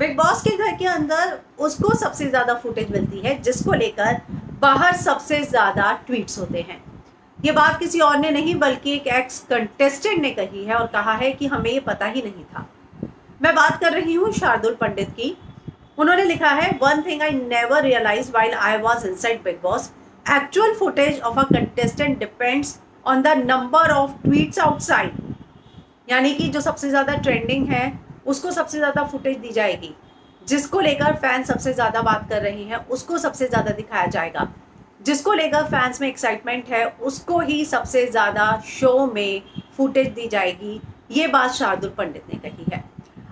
Big boss के घर के अंदर उसको सबसे ज़्यादा फुटेज मिलती है जिसको लेकर बाहर सबसे ज़्यादा ट्वीट्स होते हैं। ये बात किसी और ने नहीं बल्कि एक एक्स कंटेस्टेंट ने कही है और कहा है कि हमें ये पता ही नहीं था। मैं बात कर रही हूँ शार्दुल पंडित की। उन्होंने लिखा है, one thing I never realise while I was inside Bigg Boss, actual footage of a contestant depends on the number of tweets outside. यानी कि जो सबसे ज़्यादा ट्रेंडिंग है उसको सबसे ज़्यादा फुटेज दी जाएगी, जिसको लेकर फैंस सबसे ज़्यादा बात कर रहे हैं उसको सबसे ज़्यादा दिखाया जाएगा, जिसको लेकर फैंस में एक्साइटमेंट है उसको ही सबसे ज़्यादा शो में फुटेज दी जाएगी। ये बात शार्दुल पंडित ने कही है।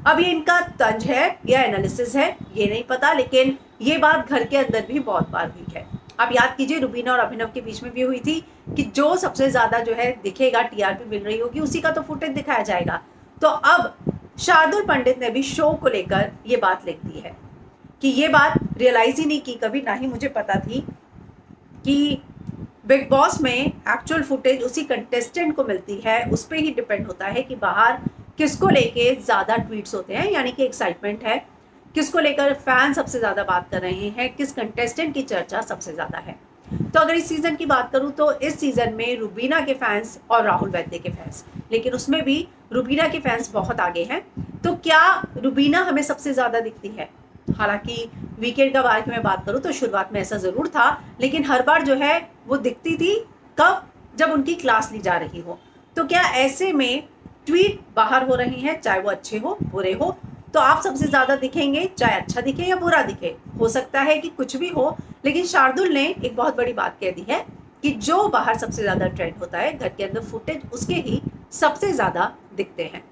अब ये इनका तंज है या एनालिसिस है ये नहीं पता, लेकिन ये बात घर के अंदर भी बहुत बार हुई है। आप याद कीजिए, रुबीना और अभिनव के बीच में भी हुई थी कि जो सबसे ज़्यादा जो है दिखेगा, टीआरपी मिल रही होगी, उसी का तो फुटेज दिखाया जाएगा। तो अब शार्दुल पंडित ने भी शो को लेकर ये बात लिख दी है कि ये बात रियलाइज ही नहीं की कभी, ना ही मुझे पता थी कि बिग बॉस में एक्चुअल फुटेज उसी कंटेस्टेंट को मिलती है। उस पर ही डिपेंड होता है कि बाहर किसको लेके ज़्यादा ट्वीट्स होते हैं, यानी कि एक्साइटमेंट है, किसको लेकर फैन सबसे ज़्यादा बात कर रहे हैं, किस कंटेस्टेंट की चर्चा सबसे ज़्यादा है। तो अगर इस सीज़न की बात करूँ तो इस सीज़न में रुबीना के फैंस और राहुल वैद्य के फैंस, लेकिन उसमें भी रुबीना के फैंस बहुत आगे हैं। तो क्या रुबीना हमें सबसे ज़्यादा दिखती है? हालांकि वीकेंड का बारे में मैं बात करूँ तो शुरुआत में ऐसा ज़रूर था, लेकिन हर बार जो है वो दिखती थी कब? जब उनकी क्लास ली जा रही हो। तो क्या ऐसे में ट्वीट बाहर हो रहे हैं, चाहे वो अच्छे हो बुरे हो, तो आप सबसे ज़्यादा दिखेंगे, चाहे अच्छा दिखे या बुरा दिखे। हो सकता है कि कुछ भी हो, लेकिन शार्दुल ने एक बहुत बड़ी बात कह दी है कि जो बाहर सबसे ज़्यादा ट्रेंड होता है, घर के अंदर फुटेज उसके ही सबसे ज़्यादा दिखते हैं।